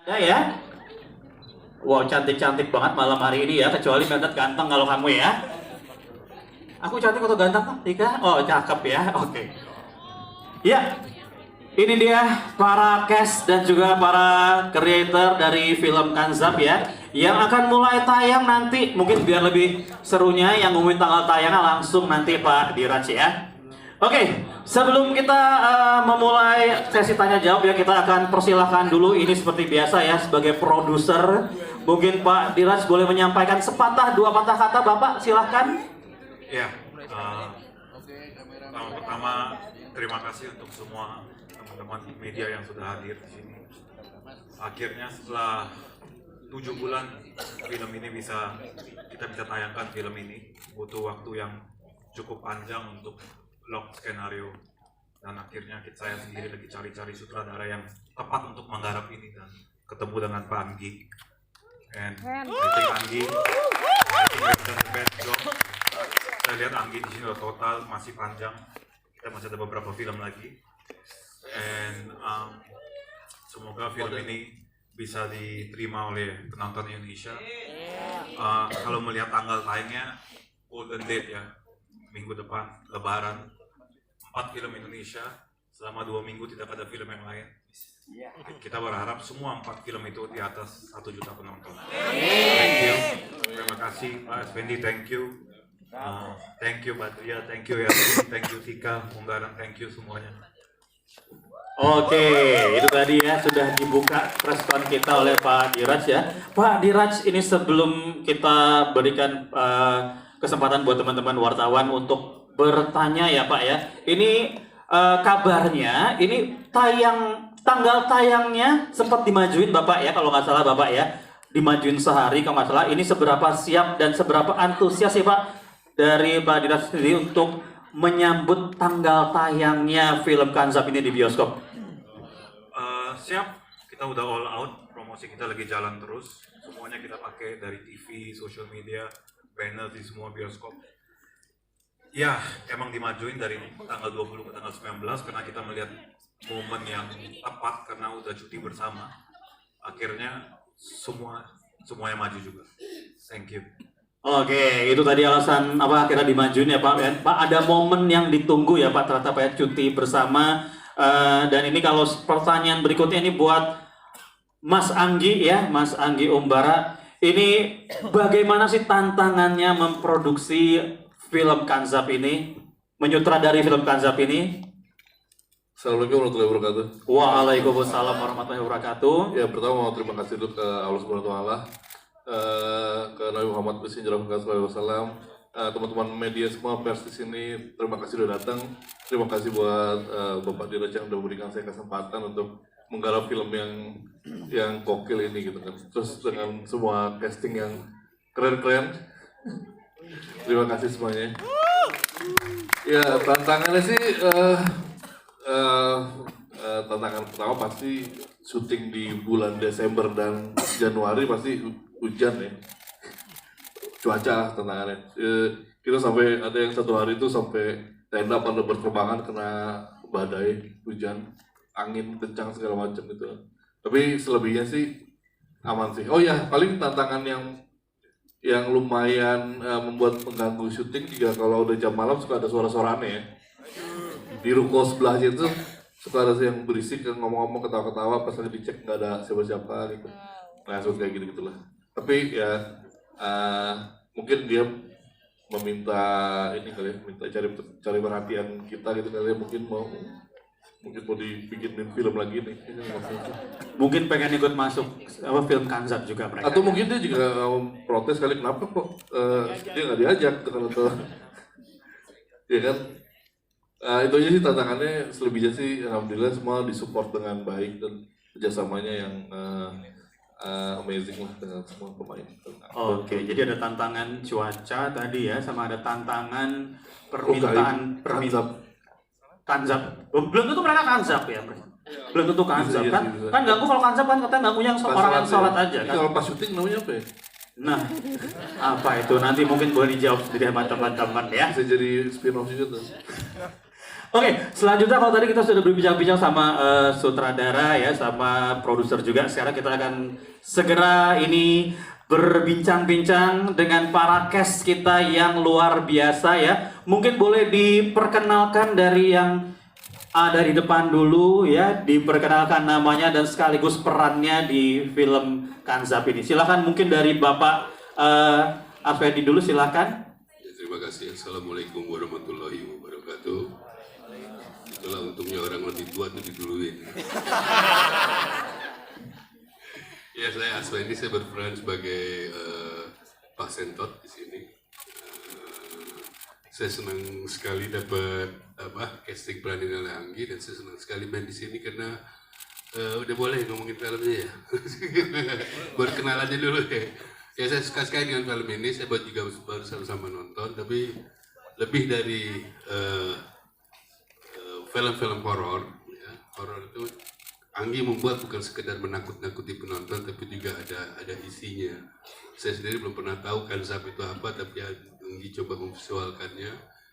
Ya ya. Wow, cantik-cantik banget malam hari ini ya, kecuali Mehmet ganteng kalau kamu ya. Aku cantik atau ganteng, Tika? Oh, cakep ya. Oke. Ya, ini dia para cast dan juga para creator dari film Kanzab ya, yang akan mulai tayang nanti. Mungkin biar lebih serunya, yang ngumumin tanggal tayangnya langsung nanti Pak Diraj ya. Oke, sebelum kita memulai sesi tanya jawab ya, kita akan persilahkan dulu ini seperti biasa ya, sebagai produser. Mungkin Pak Diraj boleh menyampaikan sepatah dua patah kata, Bapak silahkan. Ya, pertama terima kasih untuk semua teman-teman media yang sudah hadir di sini. Akhirnya setelah 7 bulan film ini kita bisa tayangkan film ini. Butuh waktu yang cukup panjang untuk lock skenario, dan akhirnya saya sendiri lagi cari-cari sutradara yang tepat untuk menggarap ini, dan ketemu dengan Pak Anggi. And I think Anggi has done the best job. Saya lihat Anggi di sini udah total masih panjang. Kita masih ada beberapa film lagi. And semoga film ini bisa diterima oleh penonton Indonesia. Kalau melihat tanggal tayangnya, Golden Date ya, minggu depan Lebaran, 4 film Indonesia. Selama 2 minggu tidak ada film yang lain. Kita berharap semua 4 film itu di atas 1 juta penonton. Thank you. Terima kasih Pak Effendi, thank you. Thank you Mbak Tria, thank you ya, thank you Tika, Munggaran, thank you semuanya. Oke, itu tadi ya sudah dibuka respon kita oleh Pak Diraj ya. Pak Diraj, ini sebelum kita berikan kesempatan buat teman-teman wartawan untuk bertanya ya Pak ya. Ini kabarnya ini tanggal tayangnya sempat dimajuin Bapak ya, kalau nggak salah Bapak ya. Dimajuin sehari kalau nggak salah. Ini seberapa siap dan seberapa antusias sih Pak dari Pak Diraj sendiri untuk menyambut tanggal tayangnya film Kanzab ini di bioskop? Siap, kita udah all out, promosi kita lagi jalan terus. Semuanya kita pakai dari TV, social media, banner di semua bioskop. Ya, emang dimajuin dari tanggal 20 ke tanggal 19 karena kita melihat momen yang tepat karena udah cuti bersama. Akhirnya semuanya maju juga. Thank you. Oke, itu tadi alasan apa akhirnya dimajuin ya Pak. Pak, ada momen yang ditunggu ya Pak ternyata Pak ya, cuti bersama. Dan ini kalau pertanyaan berikutnya ini buat Mas Anggi ya, Mas Anggi Umbara. Ini bagaimana sih tantangannya memproduksi film Kanzab ini, menyutradari film Kanzab ini? Assalamualaikum warahmatullahi wabarakatuh. Waalaikumsalam warahmatullahi wabarakatuh. Ya, pertama mau terima kasih dulu ke Allah Subhanahu wa taala, ke Nabi Muhammad sallallahu alaihi wasallam, teman-teman media semua, pers di sini, terima kasih sudah datang. Terima kasih buat Bapak Diraj yang sudah memberikan saya kesempatan untuk menggarap film yang gokil ini gitu kan. Terus dengan semua casting yang keren-keren. Terima kasih semuanya. Ya, tantangannya sih tantangan pertama pasti syuting di bulan Desember dan Januari pasti hujan ya. Cuaca tantangannya. Kita sampai ada yang 1 hari itu sampai tenda pada berterbangan kena badai, hujan, angin kencang segala macam gitu. Tapi selebihnya sih aman sih. Oh ya, paling tantangan yang lumayan membuat mengganggu syuting juga kalau udah jam malam suka ada suara-suara aneh ya. Di ruko sebelahnya itu suka ada yang berisik, yang ngomong-ngomong, ketawa-ketawa, pas lagi dicek nggak ada siapa-siapa gitu. Nah, seperti kayak gitu-gitulah. Tapi ya mungkin dia meminta ini kali ya, minta cari perhatian kita gitu kali ya, mungkin mau dibikinin film lagi nih. Mungkin pengen ikut masuk film Kanzab juga mereka. Atau mungkin dia juga protes kali, kenapa kok dia nggak diajak atau ya kan. Itu aja sih tantangannya. Selebihnya sih alhamdulillah semua disupport dengan baik dan kerjasamanya yang amazing lah dengan semua pemain. Oke, jadi ada tantangan cuaca tadi ya, sama ada tantangan permintaan Kanzab. Belum tentu mereka Kanzab ya, belum tentu Kanzab kan? Kan ganggu kalau Kanzab kan katanya ganggunya orang yang sholat aja kan? Kalau pas syuting namanya apa ya? Nah, apa itu nanti mungkin boleh dijawab sendiri sama teman-teman ya. Bisa jadi spin-off juga tuh. Oke, selanjutnya kalau tadi kita sudah berbincang-bincang sama sutradara ya, sama produser juga. Sekarang kita akan segera ini berbincang-bincang dengan para cast kita yang luar biasa ya. Mungkin boleh diperkenalkan dari yang ada di depan dulu ya, diperkenalkan namanya dan sekaligus perannya di film Kanzab ini. Silakan mungkin dari Bapak Arfedi dulu, silakan. Ya, terima kasih. Assalamualaikum warahmatullahi wabarakatuh. Itulah untungnya orang lebih tua tuh diduluin. Ya, saya Aswendi, saya berperan sebagai Pak Sentot di sini. Saya senang sekali dapat casting peranin oleh Anggi, dan saya senang sekali main di sini karena udah boleh ngomongin filmnya ya. Berkenalannya dulu ya. Ya, saya suka sekali dengan film ini. Saya buat juga baru sama nonton, tapi lebih dari film-film horor, ya. Horor itu Anggi membuat bukan sekedar menakut-nakuti penonton, tapi juga ada isinya. Saya sendiri belum pernah tahu Kanzab itu apa, tapi Anggi coba memvisualkannya.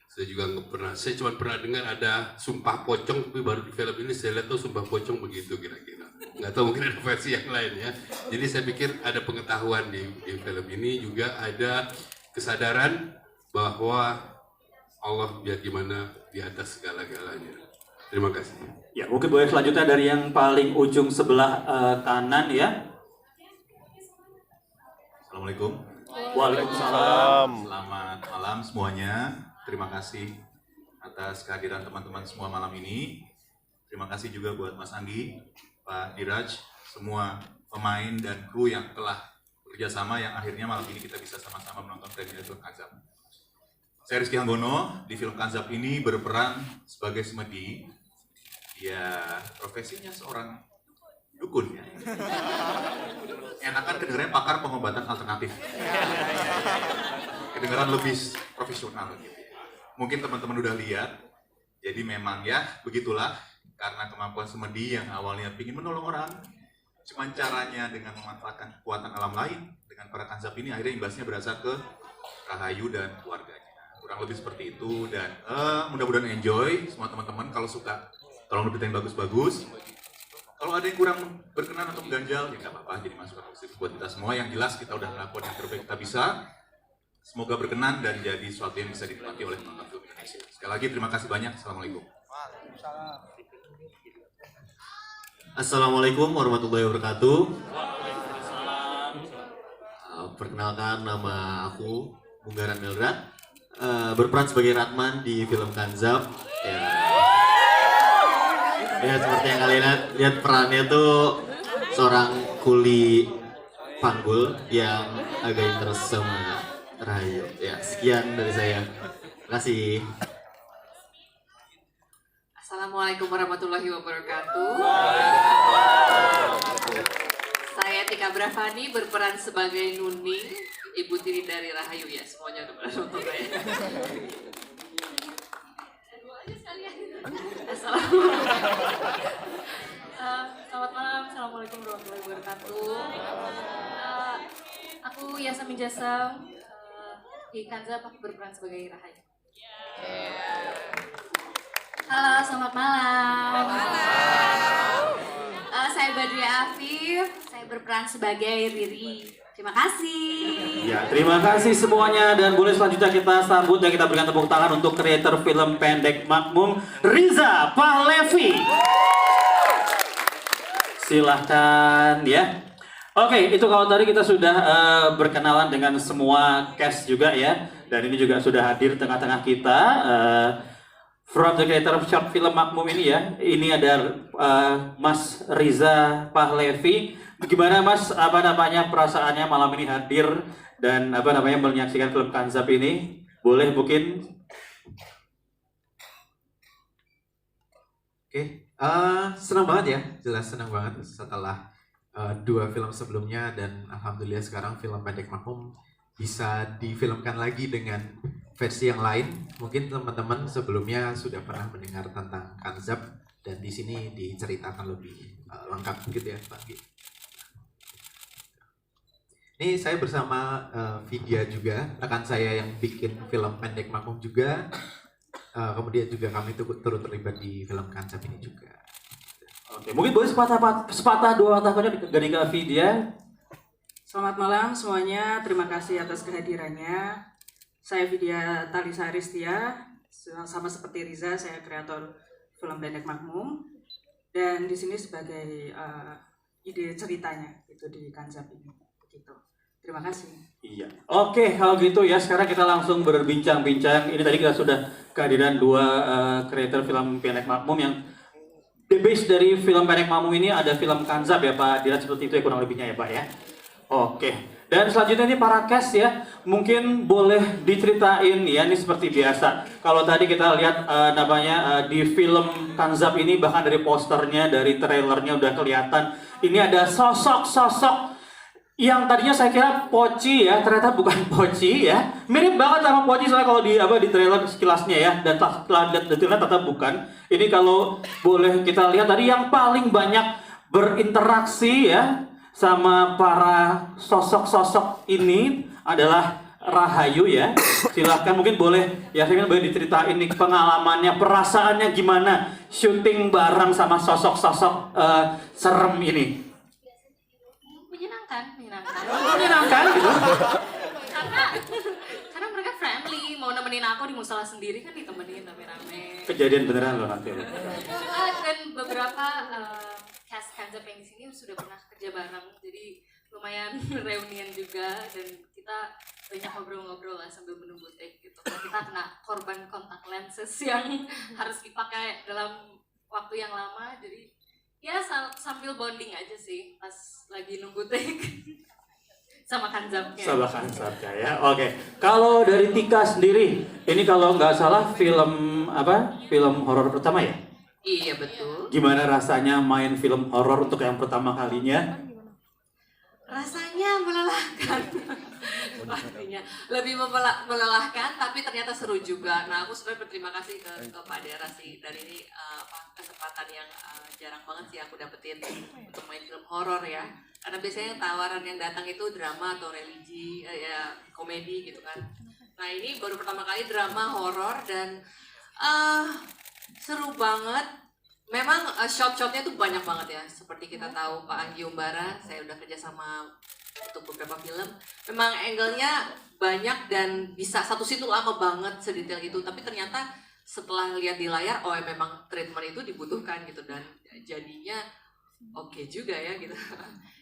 Saya juga nggak pernah, saya cuma pernah dengar ada sumpah pocong, tapi baru di film ini saya lihat tuh sumpah pocong begitu kira-kira. Nggak tahu, mungkin ada versi yang lain ya. Jadi saya pikir ada pengetahuan di film ini, juga ada kesadaran bahwa Allah biar gimana di atas segala-galanya. Terima kasih. Ya, mungkin boleh selanjutnya dari yang paling ujung sebelah kanan ya. Assalamualaikum. Waalaikumsalam. Selamat malam semuanya. Terima kasih atas kehadiran teman-teman semua malam ini. Terima kasih juga buat Mas Anggi, Pak Diraj, semua pemain dan kru yang telah bekerja sama yang akhirnya malam ini kita bisa sama-sama menonton premiere film Kanzab. Saya Rizky Hanggono, di film Kanzab ini berperan sebagai Semedi. Ya, profesinya seorang dukun ya. Enakan kedengarannya pakar pengobatan alternatif. Kedengaran lebih profesional gitu. Mungkin teman-teman udah lihat. Jadi memang ya begitulah, karena kemampuan Semedi yang awalnya ingin menolong orang, cuman caranya dengan memanfaatkan kekuatan alam lain. Dengan para Kanzab ini akhirnya imbasnya berasal ke Rahayu dan keluarganya. Kurang lebih seperti itu, dan mudah-mudahan enjoy semua teman-teman. Kalau suka tolong dipitain bagus-bagus. Kalau ada yang kurang berkenan atau mengganjal, ya nggak apa-apa, jadi masukan positif buat kita semua. Yang jelas kita udah melakukan yang terbaik kita bisa. Semoga berkenan dan jadi sesuatu yang bisa dinikmati oleh penonton film Indonesia. Sekali lagi terima kasih banyak. Assalamualaikum. Assalamualaikum warahmatullahi wabarakatuh. Perkenalkan, nama aku Munggaran Melrad, berperan sebagai Ratman di film Kanzab. Ya, seperti yang kalian lihat perannya tuh seorang kuli panggul yang agak interest sama Rahayu. Ya, sekian dari saya. Terima kasih. Assalamualaikum warahmatullahi wabarakatuh. Saya Tika Bravani berperan sebagai Nuning, ibu tiri dari Rahayu ya. Semuanya udah pernah nonton ya. Selamat malam, assalamualaikum warahmatullahi wabarakatuh. Aku Yasamin Jasam, di Kanzab aku berperan sebagai Rahayu. Halo, selamat malam. Saya Badria Afif, saya berperan sebagai Riri. Terima kasih. Ya, terima kasih semuanya, dan boleh selanjutnya kita sambut dan kita berikan tepuk tangan untuk kreator film pendek Makmum, Riza Pahlevi. Silahkan ya. Oke, itu kalau tadi kita sudah berkenalan dengan semua cast juga ya, dan ini juga sudah hadir tengah-tengah kita. From the creator of short film Makmum ini ya, ini ada Mas Riza Pahlevi. Bagaimana Mas, perasaannya malam ini hadir dan menyaksikan film Kanzab ini? Boleh mungkin? Oke, senang banget ya, jelas senang banget setelah 2 film sebelumnya, dan alhamdulillah sekarang film pendek Makmum bisa difilmkan lagi dengan versi yang lain. Mungkin teman-teman sebelumnya sudah pernah mendengar tentang Kanzab, dan di sini diceritakan lebih lengkap gitu ya Pak. Ini saya bersama Vidya juga, rekan saya yang bikin film pendek Makmum juga. kemudian juga kami turut terlibat di film Kancap ini juga. Oke, mungkin boleh sepatah dua patah kata dari Kak Vidya. Selamat malam semuanya, terima kasih atas kehadirannya. Saya Vidya Talisa Aristia, sama seperti Riza, saya kreator film pendek Makmum. Dan di sini sebagai ide ceritanya itu di Kancap ini. Begitu. Terima kasih. Iya. Oke, kalau gitu ya sekarang kita langsung berbincang-bincang. Ini tadi kita sudah kehadiran dua kreator film pendek Makmum yang the base dari film pendek Makmum ini ada film Kancap ya Pak Dirat, seperti itu ya kurang lebihnya ya Pak ya. Oke. Dan selanjutnya ini para cast ya, mungkin boleh diceritain ya, ini seperti biasa. Kalau tadi kita lihat namanya di film Kancap ini bahkan dari posternya, dari trailernya udah kelihatan. Ini ada sosok-sosok yang tadinya saya kira Poci ya, ternyata bukan Poci ya. Mirip banget sama Poci soalnya kalau di trailer sekilasnya ya, dan setelah lihat detailnya tetap bukan. Ini kalau boleh kita lihat tadi yang paling banyak berinteraksi ya sama para sosok-sosok ini adalah Rahayu ya. Silahkan mungkin boleh ya, saya boleh diceritain nih pengalamannya, perasaannya gimana syuting bareng sama sosok-sosok serem ini. Menyenangkan gitu. Karena mereka friendly, mau nemenin aku di musola sendiri kan ditemenin rame-rame. Kejadian beneran loh nanti. Dan beberapa cast Kancap yang di sini sudah pernah kerja bareng, jadi lumayan reunian juga, dan kita banyak ngobrol-ngobrol lah sambil menunggu take gitu. Kita kena korban kontak lenses yang harus dipakai dalam waktu yang lama, jadi ya sambil bonding aja sih pas lagi nunggu take sama Kancapnya. Sama Kancapnya ya. Oke. Kalau dari Tika sendiri, ini kalau nggak salah film apa? Film horor pertama ya? Iya betul. Gimana rasanya main film horor untuk yang pertama kalinya? Rasanya melelahkan. Pastinya lebih melelahkan, tapi ternyata seru juga. Nah, aku sebenarnya berterima kasih ke Pak Dera sih, dari ini kesempatan yang jarang banget sih aku dapetin untuk main film horor ya. Karena biasanya tawaran yang datang itu drama atau religi, ya komedi gitu kan. Nah, ini baru pertama kali drama horor dan seru banget. Memang shot-shotnya tuh banyak banget ya. Seperti kita tahu Pak Anggi Umbara, saya udah kerja sama untuk beberapa film. Memang angle-nya banyak dan bisa satu situ lama banget sedetail itu. Tapi ternyata setelah lihat di layar, oh memang treatment itu dibutuhkan gitu, dan jadinya oke juga ya gitu.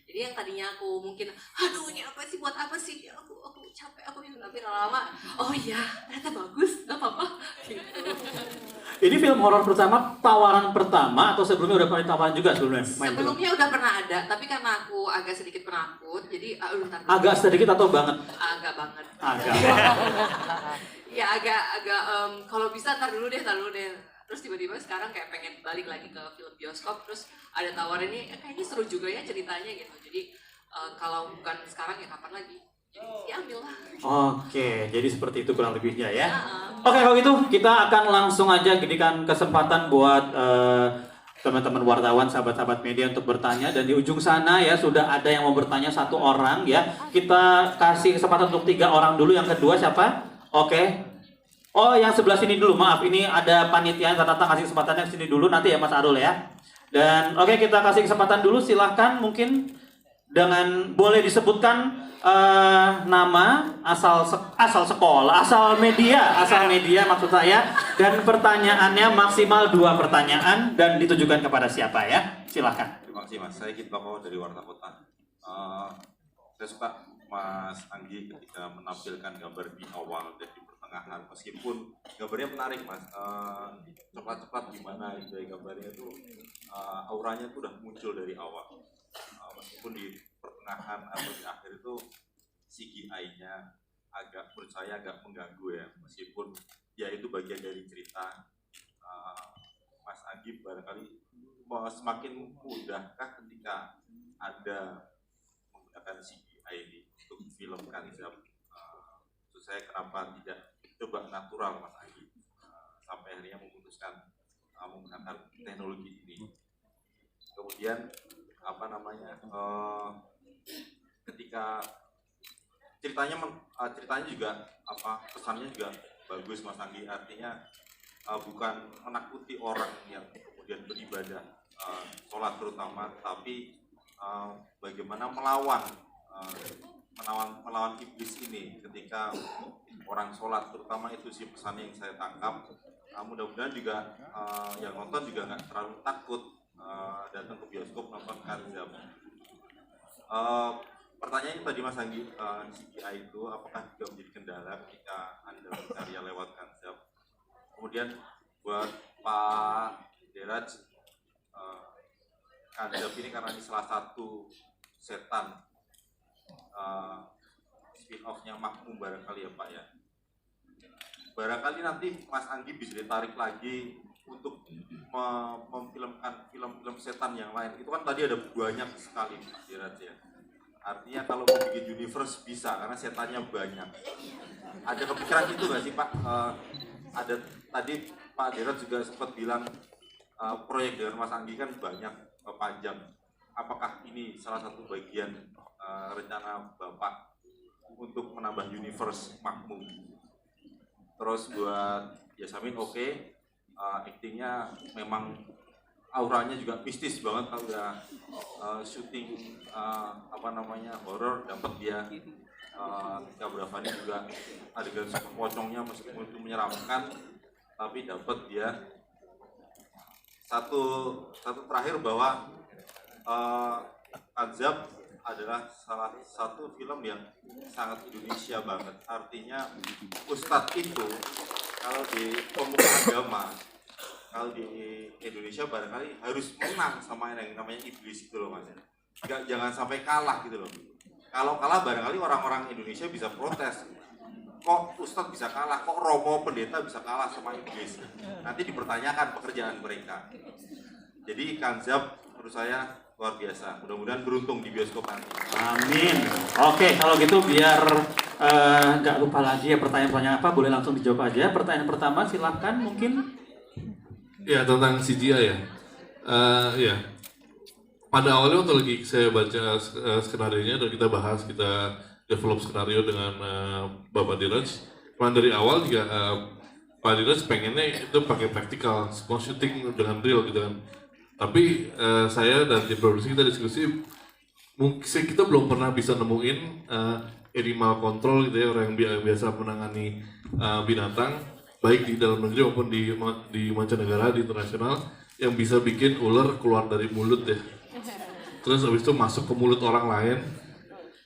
Jadi yang tadinya aku mungkin, aduh ini apa sih, buat apa sih, aku capek, aku ini, tapi lama, oh iya ternyata bagus, nggak apa-apa gitu. Ini film horor pertama, tawaran pertama atau sebelumnya udah pernah tawaran juga sebelumnya? Sebelumnya udah pernah ada, tapi karena aku agak sedikit penakut, jadi agak sedikit atau banget? Agak banget. Agak banget. Ya agak kalau bisa tar dulu deh. Terus tiba-tiba sekarang kayak pengen balik lagi ke film bioskop, terus ada tawaran ini kayaknya seru juga ya ceritanya gitu. Jadi kalau bukan sekarang ya kapan lagi? Jadi ya ambil lah. Oke, jadi seperti itu kurang lebihnya ya. Oke, kalau gitu kita akan langsung aja berikan kesempatan buat teman-teman wartawan, sahabat-sahabat media untuk bertanya, dan di ujung sana ya sudah ada yang mau bertanya satu orang ya. Kita kasih kesempatan untuk 3 orang dulu. Yang kedua siapa? Oke. Oh, yang sebelah sini dulu, maaf. Ini ada panitia yang ternyata kasih kesempatannya ke sini dulu nanti ya Mas Arul ya. Dan oke, kita kasih kesempatan dulu, silahkan mungkin dengan boleh disebutkan nama, asal sekolah, asal media maksud saya, dan pertanyaannya maksimal 2 pertanyaan dan ditujukan kepada siapa ya. Silahkan. Terima kasih Mas, saya Kitbako dari Warta Kota. Saya suka Mas Anggi ketika menampilkan gambar di awal dan di pertengahan, meskipun gambarnya menarik Mas, coklat-coklat gimana gitu ya gambarnya itu, auranya tuh udah muncul dari awal, meskipun di pertengahan atau di akhir itu CGI-nya agak, menurut saya agak mengganggu ya, meskipun ya itu bagian dari cerita. Mas Anggi barangkali semakin mudahkah ketika ada menggunakan CGI ini untuk film Kancap? Maksud saya kenapa tidak coba natural Mas Anggi sampai akhirnya memutuskan menggunakan teknologi ini? Kemudian apa namanya, ketika ceritanya juga kesannya juga bagus Mas Anggi, artinya bukan menakuti orang yang kemudian beribadah, sholat terutama, tapi bagaimana melawan iblis ini ketika orang sholat, terutama itu sih pesannya yang saya tangkap. Mudah-mudahan juga yang nonton juga nggak terlalu takut datang ke bioskop nonton Kanzab. Pertanyaannya tadi Mas Anggi, CGI itu apakah juga menjadi kendala ketika Anda berkarya lewat Kanzab? Kemudian buat Pak Deraj, Kanzab ini karena ini salah satu setan spin-off-nya Makmum barangkali ya Pak ya. Barangkali nanti Mas Anggi bisa ditarik lagi untuk memfilmkan film-film setan yang lain. Itu kan tadi ada banyak sekali Mas Deraj ya. Artinya kalau mau bikin universe bisa, karena setannya banyak. Ada kepikiran itu nggak sih Pak? Ada tadi Pak Deraj juga sempat bilang proyek dengan Mas Anggi kan banyak, panjang. Apakah ini salah satu bagian rencana Bapak untuk menambah universe Makmum? Terus buat Yasamin actingnya memang auranya juga mistis banget kalau udah syuting horor, dapat dia Tika Bravani juga adegan super pocongnya meskipun itu menyeramkan, tapi dapat dia satu terakhir bahwa Kanzab adalah salah satu film yang sangat Indonesia banget. Artinya Ustadz itu kalau di pemuka agama, kalau di Indonesia barangkali harus menang sama yang namanya iblis gitu loh Mas. Jangan sampai kalah gitu loh. Kalau kalah barangkali orang-orang Indonesia bisa protes. Kok Ustadz bisa kalah, kok Romo pendeta bisa kalah sama iblis? Nanti dipertanyakan pekerjaan mereka. Jadi Kanzab menurut saya luar biasa. Mudah-mudahan beruntung di bioskop nanti. Amin. Oke, kalau gitu biar nggak lupa lagi ya pertanyaan-pertanyaan apa, boleh langsung dijawab aja. Pertanyaan pertama silahkan mungkin. Ya, tentang CGI ya. Ya. Pada awalnya waktu lagi saya baca skenario-nya dan kita bahas, kita develop skenario dengan Bapak Deraj. Memang dari awal juga Pak Deraj pengennya itu pakai praktikal, semua syuting dengan real gitu kan. Tapi saya dan tim produksi kita diskusi, mungkin kita belum pernah bisa nemuin animal control gitu ya, orang yang biasa menangani binatang baik di dalam negeri maupun di mancanegara, di internasional, yang bisa bikin ular keluar dari mulut ya. Terus habis itu masuk ke mulut orang lain,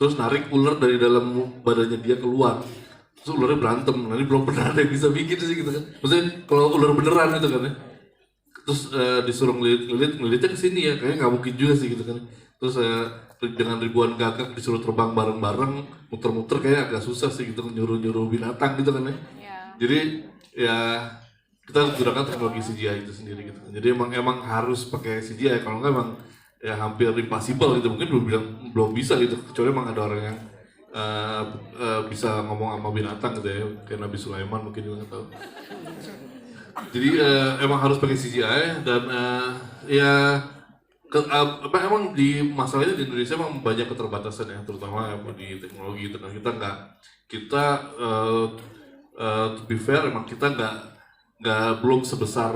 terus narik ular dari dalam badannya dia keluar. Terus ularnya berantem. Nah, ini belum pernah ada yang bisa bikin sih gitu kan. Maksudnya kalau ular beneran itu kan ya. Terus disuruh ngelilitnya ke sini ya, kayaknya nggak mungkin juga sih gitu kan. Terus dengan ribuan gagak disuruh terbang bareng-bareng, muter-muter kayak agak susah sih gitu, nyuruh-nyuruh binatang gitu kan ya. Jadi ya kita gunakan teknologi CGI itu sendiri gitu. Jadi emang harus pakai CGI, kalau nggak emang ya hampir impossible gitu. Mungkin belum bisa gitu, kecuali emang ada orang yang bisa ngomong sama binatang gitu ya, kayak Nabi Sulaiman mungkin juga nggak tahu. Jadi emang harus pakai CGI dan emang di masalahnya di Indonesia emang banyak keterbatasan ya, terutama di teknologi itu. Nah, kita to be fair emang kita belum sebesar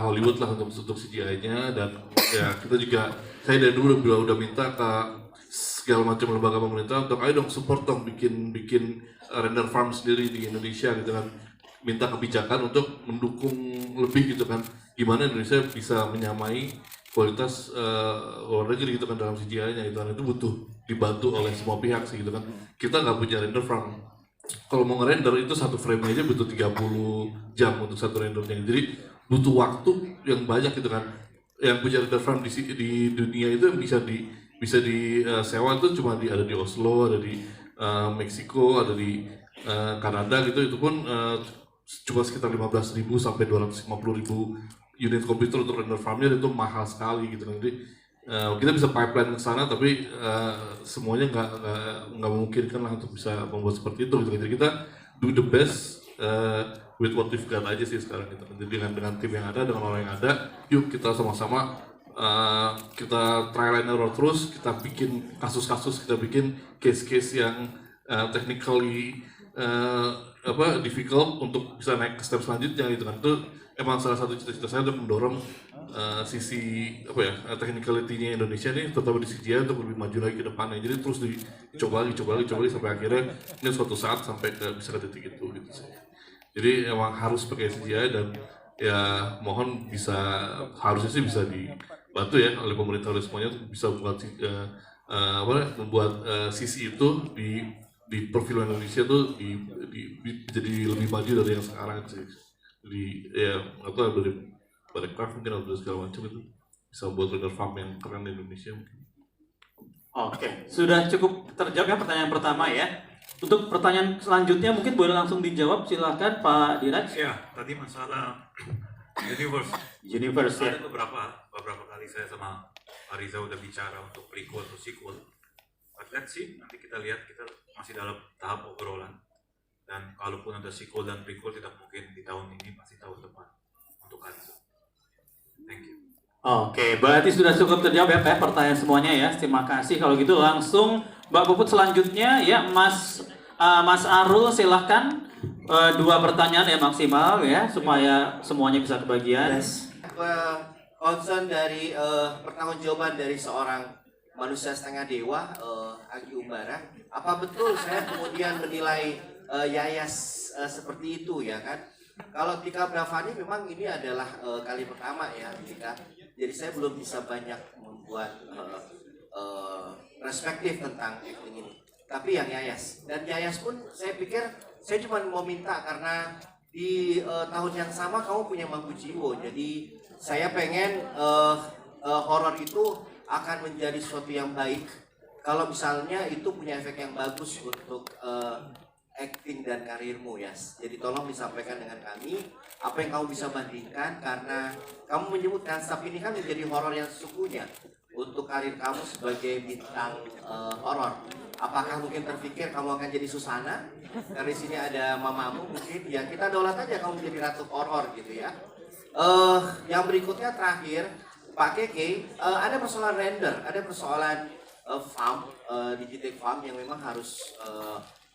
Hollywood lah untuk CGI-nya, dan ya kita juga, saya dari dulu udah minta ke segala macam lembaga pemerintah untuk ayo dong support dong bikin render farm sendiri di Indonesia gitu kan. Minta kebijakan untuk mendukung lebih gitu kan, gimana Indonesia bisa menyamai kualitas luar negeri gitu kan dalam CGI-nya gitu kan. Itu butuh dibantu oleh semua pihak sih gitu kan. Kita nggak punya render farm. Kalau mau ngerender itu satu frame aja butuh 30 jam untuk satu rendernya. Jadi butuh waktu yang banyak gitu kan. Yang punya render farm di dunia itu yang bisa disewa itu cuma ada di Oslo, ada di Meksiko, ada di Kanada gitu. Itu pun cuma sekitar 15.000 sampai 250.000 unit komputer untuk render farmnya, itu mahal sekali gitu. Jadi kita bisa pipeline ke sana, tapi semuanya nggak memungkinkan lah untuk bisa membuat seperti itu gitu. Jadi kita do the best with what we've got aja sih sekarang gitu. Jadi dengan tim yang ada, dengan orang yang ada, yuk kita sama-sama kita trial and error terus, kita bikin kasus-kasus, kita bikin case-case yang technically difficult untuk bisa naik ke step selanjutnya gitu kan. Itu emang salah satu cita-cita saya untuk mendorong sisi technicality-nya Indonesia nih, terutama di CGI untuk lebih maju lagi ke depannya. Jadi terus dicoba lagi sampai akhirnya ini suatu saat sampai bisa ke titik itu gitu sih. Jadi emang harus pakai CGI dan ya mohon harusnya sih bisa dibantu ya oleh pemerintah oleh semuanya untuk bisa membuat sisi itu di perfilman Indonesia tuh jadi lebih maju dari yang sekarang sih. Dari Barecraft mungkin atau segala macam itu bisa buat render farm yang keren di Indonesia mungkin. Oke, sudah cukup terjawab ya pertanyaan pertama ya. Untuk pertanyaan selanjutnya mungkin boleh langsung dijawab, silakan Pak Diraj. Ya, tadi masalah Universe ya. Ada beberapa kali saya sama Pak Riza udah bicara untuk prequel atau sequel. But let's see, nanti kita lihat, kita masih dalam tahap obrolan. Dan kalaupun ada sequel dan prequel tidak mungkin di tahun ini, pasti tahun depan untuk Riza. Thank you. Oke, berarti sudah cukup terjawab ya pertanyaan semuanya ya. Terima kasih. Kalau gitu langsung Mbak Puput selanjutnya ya, Mas Arul silahkan 2 pertanyaan ya maksimal ya supaya semuanya bisa kebagian. Yes. Concern dari pertanggungjawaban dari seorang manusia setengah dewa, Anggi Umbara. Apa betul saya kemudian menilai Yayas seperti itu ya kan? Kalau Tika Bravani memang ini adalah kali pertama ya Tika. Jadi saya belum bisa banyak membuat perspektif tentang acting ini. Tapi yang Yayas, dan Yayas pun saya pikir saya cuma mau minta karena di tahun yang sama kamu punya Mangku Jiwo. Jadi saya pengen horor itu akan menjadi sesuatu yang baik kalau misalnya itu punya efek yang bagus untuk acting dan karirmu ya. Jadi tolong disampaikan dengan kami apa yang kamu bisa bandingkan, karena kamu menyebutkan staff ini kan menjadi horor yang sesungguhnya untuk karir kamu sebagai bintang horor. Apakah mungkin terpikir kamu akan jadi Susana? Dari sini ada mamamu mungkin ya, kita daulat aja kamu menjadi ratu horor gitu ya. Yang berikutnya terakhir Pak Keke, ada persoalan render, ada persoalan farm, digital farm yang memang harus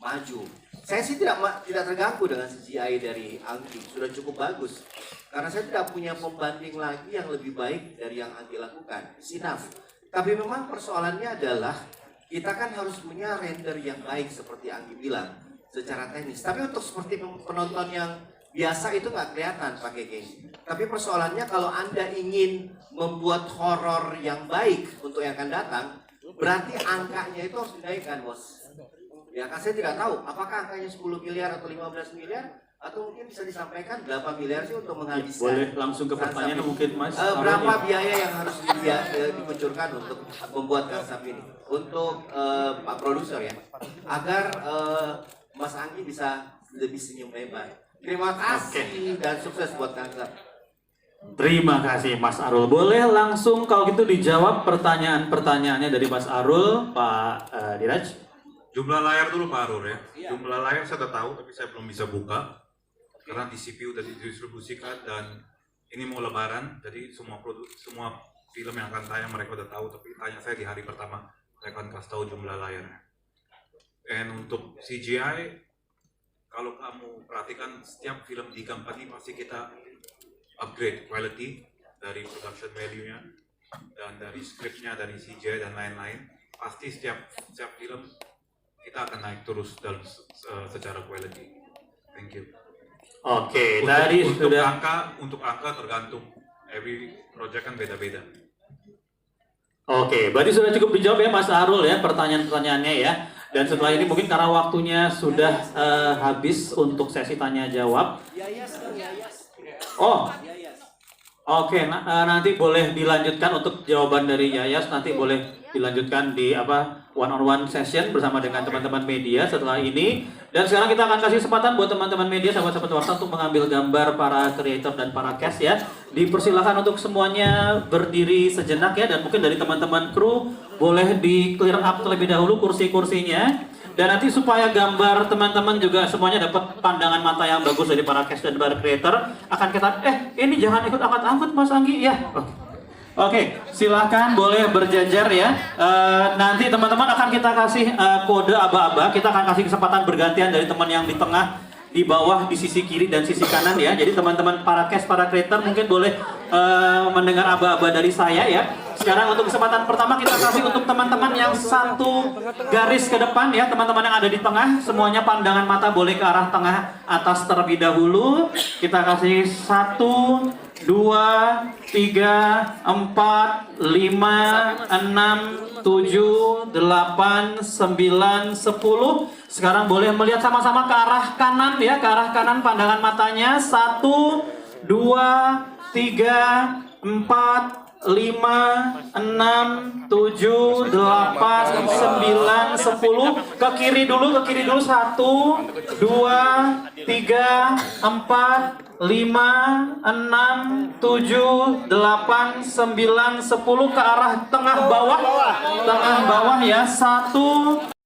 maju. Saya sih tidak terganggu dengan CGI dari Anggi, sudah cukup bagus. Karena saya tidak punya pembanding lagi yang lebih baik dari yang Anggi lakukan. Enough. Tapi memang persoalannya adalah kita kan harus punya render yang baik seperti Anggi bilang secara teknis. Tapi untuk seperti penonton yang biasa itu nggak kelihatan Pak Keke. Tapi persoalannya kalau Anda ingin membuat horor yang baik untuk yang akan datang, berarti angkanya itu harus dinaikkan, bos. Ya kan saya tidak tahu apakah angkanya 10 miliar atau 15 miliar atau mungkin bisa disampaikan berapa miliar sih untuk menghabiskan. Boleh langsung ke pertanyaan mungkin Mas. Berapa biaya yang harus dikucurkan untuk membuat konsep ini untuk Pak Produser ya, agar Mas Anggi bisa lebih senyum lebar. Terima kasih dan sukses buat konsep. Terima kasih Mas Arul. Boleh langsung kalau gitu dijawab pertanyaan-pertanyaannya dari Mas Arul, Pak Diraj. Jumlah layar dulu Pak Arul ya. Jumlah layar saya sudah tahu tapi saya belum bisa buka karena di CPU udah didistribusikan dan ini mau lebaran, jadi semua film yang akan tayang mereka udah tahu, tapi tanya saya di hari pertama saya akan kasih tahu jumlah layarnya. Dan untuk CGI, kalau kamu perhatikan setiap film di company pasti kita upgrade quality dari production value-nya dan dari script-nya, dari CGI dan lain-lain. Pasti setiap film kita akan naik terus dalam secara quality. Thank you. Oke, tadi sudah untuk angka tergantung. Every project kan beda-beda. Oke, berarti sudah cukup dijawab ya Mas Arul ya pertanyaan-pertanyaannya ya. Dan setelah ini mungkin karena waktunya sudah habis untuk sesi tanya jawab. Oh. Oke, nanti boleh dilanjutkan untuk jawaban dari Yayas, nanti boleh dilanjutkan di one-on-one session bersama dengan teman-teman media setelah ini. Dan sekarang kita akan kasih kesempatan buat teman-teman media, sahabat-sahabat warta untuk mengambil gambar para kreator dan para cast ya. Dipersilakan untuk semuanya berdiri sejenak ya, dan mungkin dari teman-teman kru boleh di clear up terlebih dahulu kursi-kursinya. Dan nanti supaya gambar teman-teman juga semuanya dapat pandangan mata yang bagus dari para cast dan para creator, akan kita ini jangan ikut angkat-angkut Mas Anggi ya. Oke. Oke, silahkan boleh berjajar ya. Nanti teman-teman akan kita kasih kode aba-aba. Kita akan kasih kesempatan bergantian dari teman yang di tengah, di bawah, di sisi kiri dan sisi kanan ya. Jadi teman-teman para cash, para creator mungkin boleh mendengar aba-aba dari saya ya. Sekarang untuk kesempatan pertama kita kasih untuk teman-teman yang satu garis ke depan ya. Teman-teman yang ada di tengah, semuanya pandangan mata boleh ke arah tengah atas terlebih dahulu. Kita kasih 1, 2, 3, 4, 5, 6, 7, 8, 9, 10. Sekarang boleh melihat sama-sama ke arah kanan ya, ke arah kanan pandangan matanya. 1, 2, 3, 4, 5, 6, 7, 8, 9, 10. Ke kiri dulu, 1, 2, 3, 4, 5, 6, 7, 8, 9, 10. Ke arah tengah bawah ya. 1,